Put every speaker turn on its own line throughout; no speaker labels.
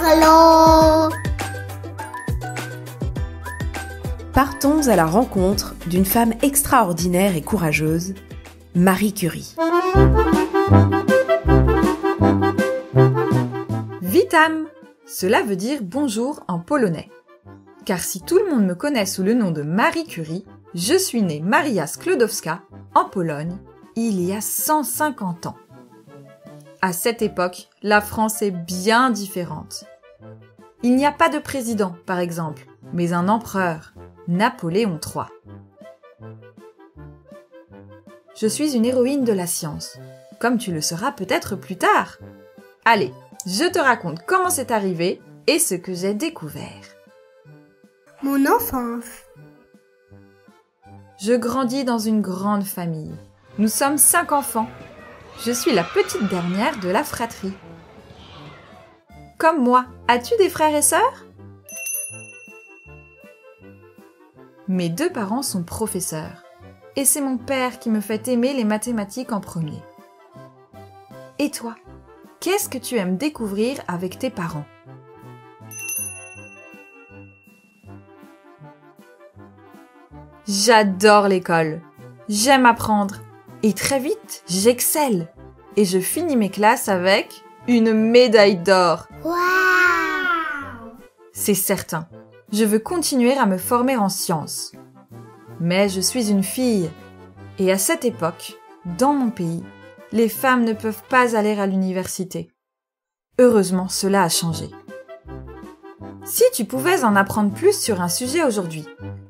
l'eau.
Partons à la rencontre d'une femme extraordinaire et courageuse, Marie Curie.
Witam, cela veut dire bonjour en polonais. Car si tout le monde me connaît sous le nom de Marie Curie, je suis née Maria Sklodowska, en Pologne, il y a 150 ans. À cette époque, la France est bien différente. Il n'y a pas de président, par exemple, mais un empereur, Napoléon III. Je suis une héroïne de la science, comme tu le seras peut-être plus tard. Allez, je te raconte comment c'est arrivé et ce que j'ai découvert.
Mon enfance.
Je grandis dans une grande famille. Nous sommes 5 enfants. Je suis la petite dernière de la fratrie. Comme moi, as-tu des frères et sœurs ? Mes 2 parents sont professeurs. Et c'est mon père qui me fait aimer les mathématiques en premier. Et toi, qu'est-ce que tu aimes découvrir avec tes parents ? J'adore l'école. J'aime apprendre. Et très vite, j'excelle. Et je finis mes classes avec une médaille d'or.
Waouh!
C'est certain. Je veux continuer à me former en sciences. Mais je suis une fille. Et à cette époque, dans mon pays, les femmes ne peuvent pas aller à l'université. Heureusement, cela a changé. Si tu pouvais en apprendre plus sur un sujet aujourd'hui,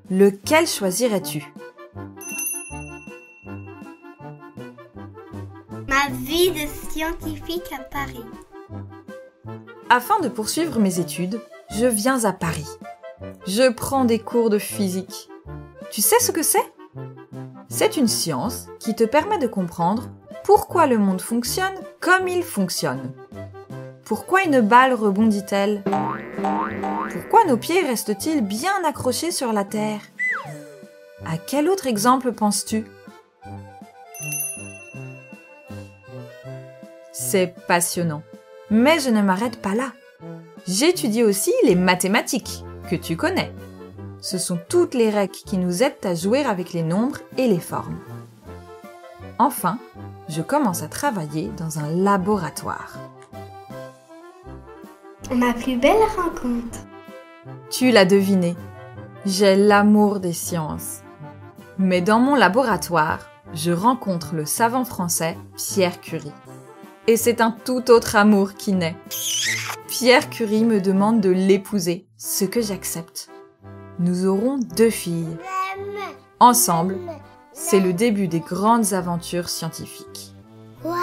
lequel choisirais-tu ?
Ma vie de scientifique à Paris.
Afin de poursuivre mes études, je viens à Paris. Je prends des cours de physique. Tu sais ce que c'est ? C'est une science qui te permet de comprendre pourquoi le monde fonctionne comme il fonctionne. Pourquoi une balle rebondit-elle ? Pourquoi nos pieds restent-ils bien accrochés sur la terre ? À quel autre exemple penses-tu ? C'est passionnant. Mais je ne m'arrête pas là. J'étudie aussi les mathématiques, que tu connais. Ce sont toutes les règles qui nous aident à jouer avec les nombres et les formes. Enfin, je commence à travailler dans un laboratoire.
Ma plus belle rencontre.
Tu l'as deviné, j'ai l'amour des sciences. Mais dans mon laboratoire, je rencontre le savant français Pierre Curie. Et c'est un tout autre amour qui naît. Pierre Curie me demande de l'épouser, ce que j'accepte. Nous aurons 2 filles. Ensemble, c'est le début des grandes aventures scientifiques.
Waouh!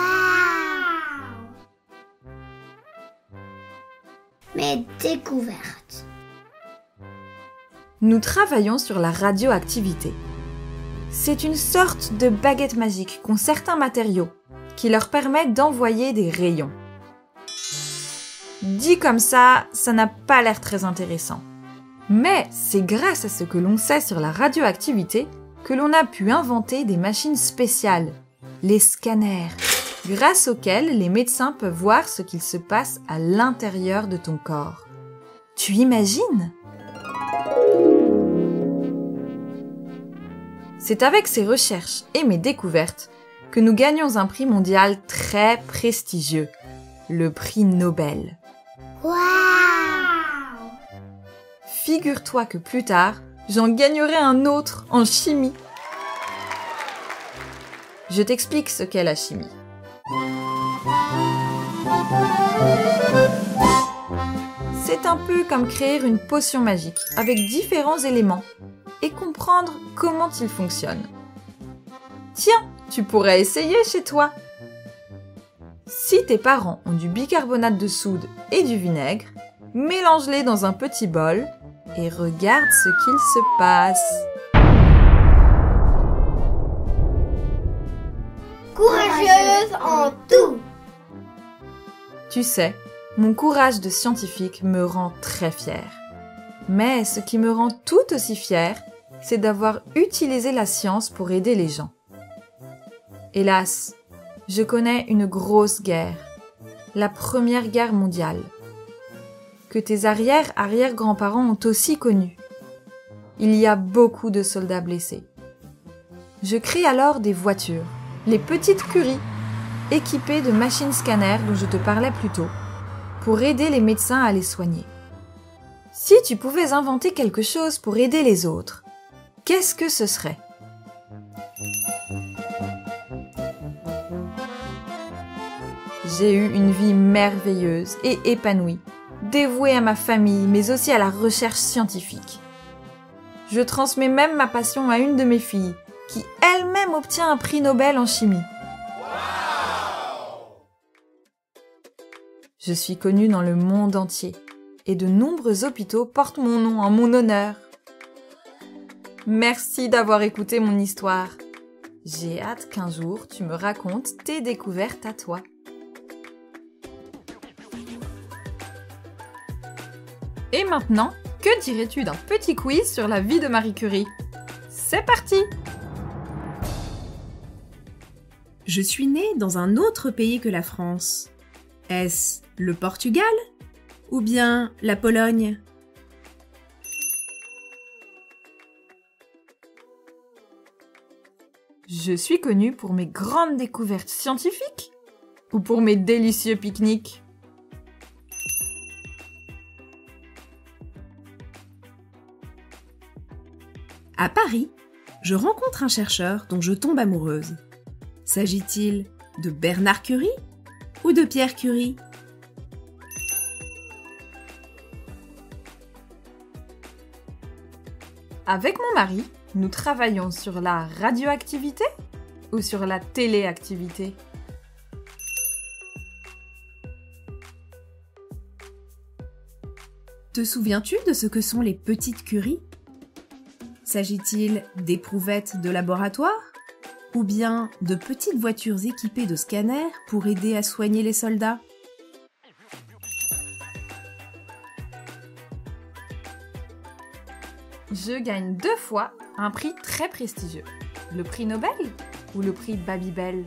Mes découvertes.
Nous travaillons sur la radioactivité. C'est une sorte de baguette magique qu'ont certains matériaux qui leur permet d'envoyer des rayons. Dit comme ça n'a pas l'air très intéressant. Mais c'est grâce à ce que l'on sait sur la radioactivité que l'on a pu inventer des machines spéciales, les scanners, grâce auxquels les médecins peuvent voir ce qu'il se passe à l'intérieur de ton corps. Tu imagines ? C'est avec ces recherches et mes découvertes que nous gagnons un prix mondial très prestigieux, le prix Nobel.
Waouh!
Figure-toi que plus tard, j'en gagnerai un autre en chimie. Je t'explique ce qu'est la chimie. C'est un peu comme créer une potion magique avec différents éléments et comprendre comment ils fonctionnent. Tiens, tu pourrais essayer chez toi. Si tes parents ont du bicarbonate de soude et du vinaigre, mélange-les dans un petit bol et regarde ce qu'il se passe.
Courageuse en tout.
Tu sais, mon courage de scientifique me rend très fière. Mais ce qui me rend tout aussi fière, c'est d'avoir utilisé la science pour aider les gens. Hélas, je connais une grosse guerre, la Première Guerre mondiale. que tes arrière-arrière-grands-parents ont aussi connu. Il y a beaucoup de soldats blessés. Je crée alors des voitures, les petites Curie, équipées de machines scanners dont je te parlais plus tôt, pour aider les médecins à les soigner. Si tu pouvais inventer quelque chose pour aider les autres, qu'est-ce que ce serait ? J'ai eu une vie merveilleuse et épanouie, dévouée à ma famille, mais aussi à la recherche scientifique. Je transmets même ma passion à une de mes filles, qui elle-même obtient un prix Nobel en chimie. Je suis connue dans le monde entier, et de nombreux hôpitaux portent mon nom en mon honneur. Merci d'avoir écouté mon histoire. J'ai hâte qu'un jour tu me racontes tes découvertes à toi. Et maintenant, que dirais-tu d'un petit quiz sur la vie de Marie Curie ? C'est parti !
Je suis née dans un autre pays que la France. Est-ce le Portugal ou bien la Pologne ?
Je suis connue pour mes grandes découvertes scientifiques ou pour mes délicieux pique-niques ?
À Paris, je rencontre un chercheur dont je tombe amoureuse. S'agit-il de Bernard Curie ou de Pierre Curie ?
Avec mon mari, nous travaillons sur la radioactivité ou sur la téléactivité ?
Te souviens-tu de ce que sont les petites Curie ? S'agit-il d'éprouvettes de laboratoire ou bien de petites voitures équipées de scanners pour aider à soigner les soldats ?
Je gagne 2 fois un prix très prestigieux. Le prix Nobel ou le prix Babybel ?